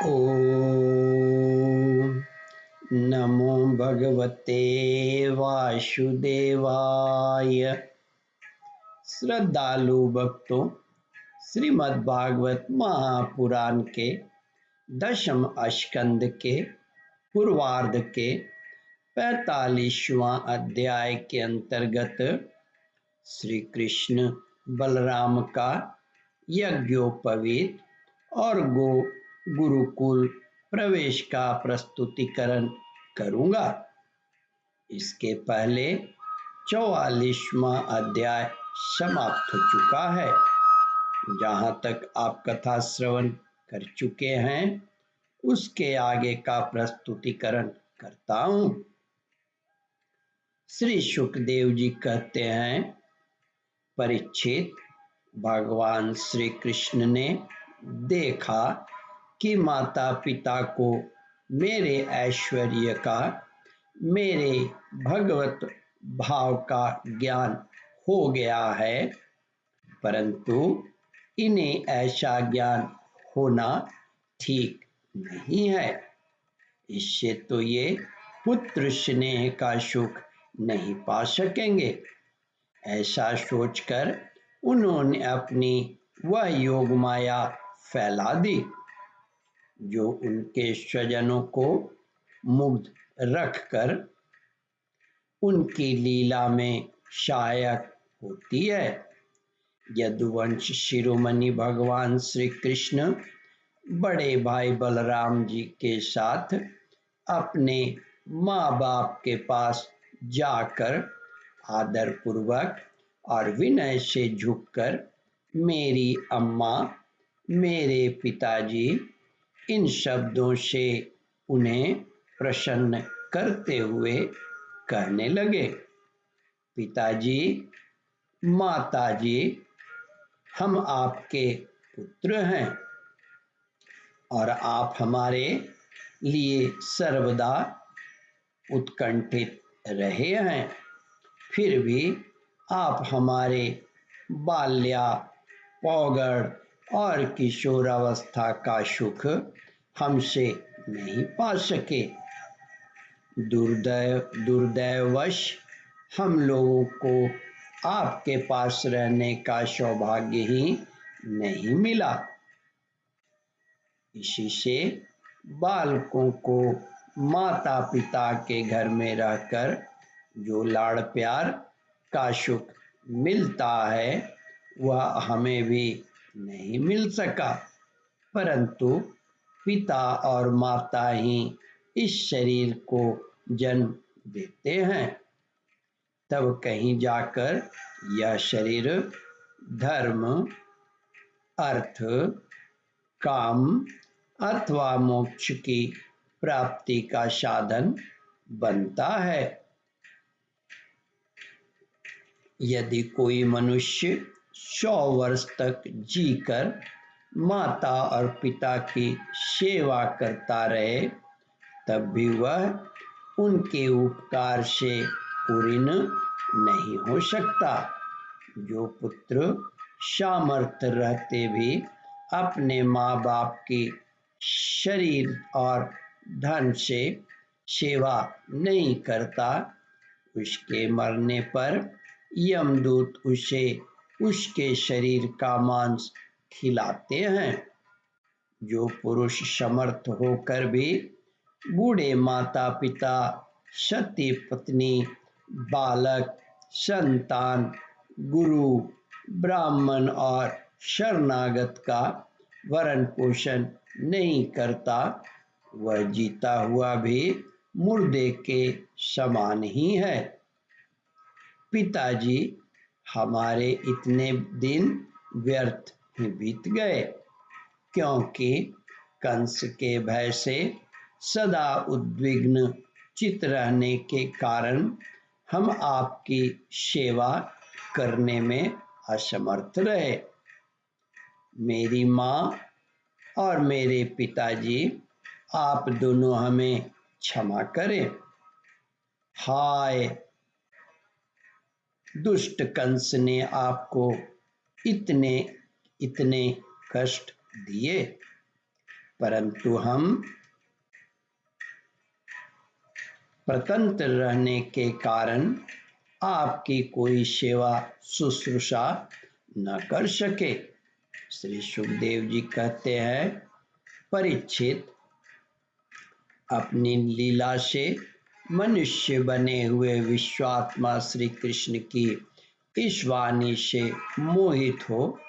ओम नमो भगवते वासुदेवाय। श्रद्धालु भक्तों, श्रीमद् भागवत महापुराण के दशम स्कंद के पूर्वार्ध के 45वां अध्याय के अंतर्गत श्री कृष्ण बलराम का यज्ञोपवीत और गुरुकुल प्रवेश का प्रस्तुतिकरण करूंगा। इसके पहले 44वां अध्याय समाप्त हो चुका है। जहां तक आप कथा श्रवण कर चुके हैं उसके आगे का प्रस्तुतिकरण करता हूं। श्री सुखदेव जी कहते हैं, परीक्षित, भगवान श्री कृष्ण ने देखा कि माता पिता को मेरे ऐश्वर्य का, मेरे भगवत भाव का ज्ञान हो गया है, परंतु इन्हें ऐसा ज्ञान होना ठीक नहीं है। इससे तो ये पुत्र स्नेह का सुख नहीं पा सकेंगे। ऐसा सोचकर उन्होंने अपनी वह योग माया फैला दी जो उनके स्वजनों को मुग्ध रखकर उनकी लीला में सहायक होती है। यदुवंश शिरोमणि भगवान श्री कृष्ण बड़े भाई बलराम जी के साथ अपने माँ बाप के पास जाकर आदर पूर्वक और विनय से झुककर मेरी अम्मा, मेरे पिताजी, इन शब्दों से उन्हें प्रसन्न करते हुए कहने लगे, पिताजी, माताजी, हम आपके पुत्र हैं और आप हमारे लिए सर्वदा उत्कंठित रहे हैं। फिर भी आप हमारे बाल्या, पौगड़ और किशोरावस्था का सुख हमसे नहीं पा सके। दुर्दैववश हम लोगों को आपके पास रहने का सौभाग्य ही नहीं मिला। इसी से बालकों को माता पिता के घर में रहकर जो लाड़ प्यार का सुख मिलता है वह हमें भी नहीं मिल सका, परंतु पिता और माता ही इस शरीर को जन्म देते हैं। तब कहीं जाकर यह शरीर धर्म, अर्थ, काम अथवा मोक्ष की प्राप्ति का साधन बनता है। यदि कोई मनुष्य 100 वर्ष तक जीकर माता और पिता की सेवा करता रहे तब भी वह उनके उपकार से ऋणी नहीं हो सकता। जो पुत्र सामर्थ्य रहते भी अपने माँ बाप की शरीर और धन से सेवा नहीं करता, उसके मरने पर यमदूत उसे उसके शरीर का मांस खिलाते हैं। जो पुरुष समर्थ होकर भी बूढ़े माता पिता, सती पत्नी, बालक, संतान, गुरु, ब्राह्मण और शरणागत का भरण पोषण नहीं करता, वह जीता हुआ भी मुर्दे के समान ही है। पिताजी, हमारे इतने दिन व्यर्थ ही बीत गए, क्योंकि कंस के भय से सदा उद्विग्न चित्त रहने के कारण हम आपकी सेवा करने में असमर्थ रहे। मेरी माँ और मेरे पिताजी, आप दोनों हमें क्षमा करें। हाय, दुष्ट कंस ने आपको इतने कष्ट दिए। परंतु हम स्वतंत्र रहने के कारण आपकी कोई सेवा शुश्रूषा न कर सके। श्री सुखदेव जी कहते हैं, परीक्षित, अपनी लीला से मनुष्य बने हुए विश्वात्मा श्री कृष्ण की इस वाणी से मोहित हो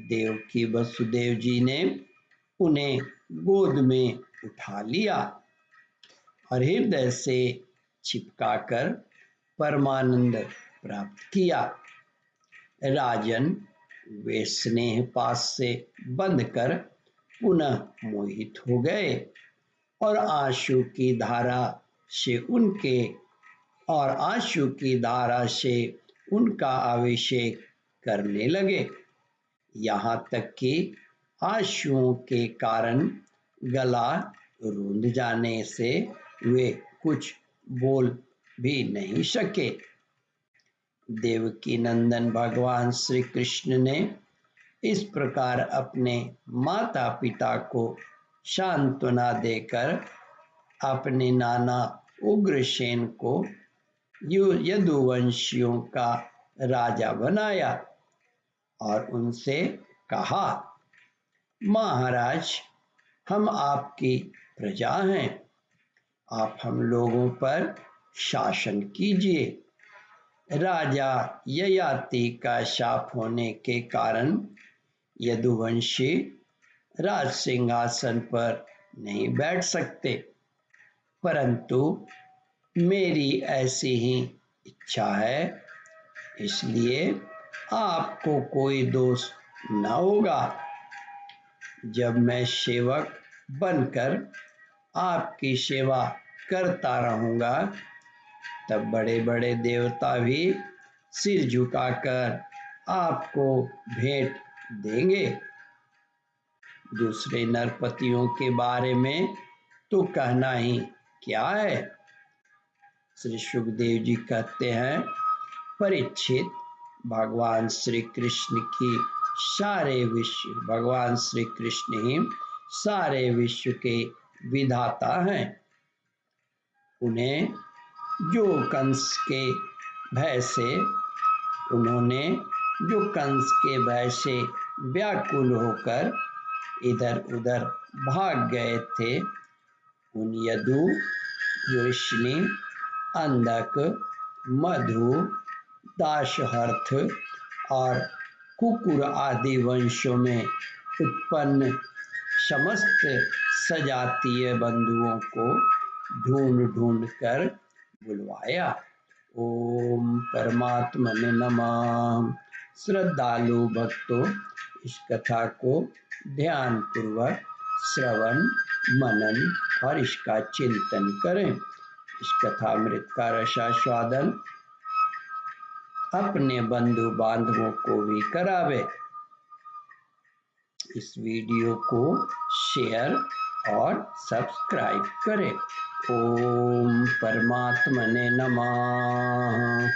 देवकी वसुदेव जी ने उन्हें गोद में उठा लिया और हृदय से चिपकाकर परमानंद प्राप्त किया। राजन, वे स्नेह पास से बंधकर पुनः मोहित हो गए और आंसू की धारा से उनका अभिषेक करने लगे। यहाँ तक कि आंसुओं के कारण गला रूंध जाने से वे कुछ बोल भी नहीं सके। देवकी नंदन भगवान श्री कृष्ण ने इस प्रकार अपने माता पिता को सांत्वना देकर अपने नाना उग्रसेन को यदुवंशियों का राजा बनाया और उनसे कहा, महाराज, हम आपकी प्रजा हैं, आप हम लोगों पर शासन कीजिए। राजा ययाति का शाप होने के कारण यदुवंशी राज सिंहासन पर नहीं बैठ सकते, परंतु मेरी ऐसी ही इच्छा है, इसलिए आपको कोई दोष न होगा। जब मैं सेवक बनकर आपकी सेवा करता रहूंगा, तब बड़े बड़े देवता भी सिर झुकाकर आपको भेंट देंगे। दूसरे नरपतियों के बारे में तो कहना ही क्या है। श्री सुखदेव जी कहते हैं, परीक्षित, भगवान श्री कृष्ण ही सारे विश्व के विधाता हैं। उन्होंने जो कंस के भय से व्याकुल होकर इधर उधर भाग गए थे, उन यदु, योष्णी, अंधक, मधु, दाशहर्थ और कुकुर आदि वंशों में उत्पन्न समस्त सजातीय बंधुओं को ढूंढ ढूंढ कर बुलवाया। ओम परमात्मने नमः। श्रद्धालु भक्तों, इस कथा को ध्यान पूर्वक श्रवण, मनन और इसका चिंतन करें। इस कथामृत का रसास्वादन अपने बंधु बांधवों को भी करावे। इस वीडियो को शेयर और सब्सक्राइब करें। ओम परमात्मने नमः।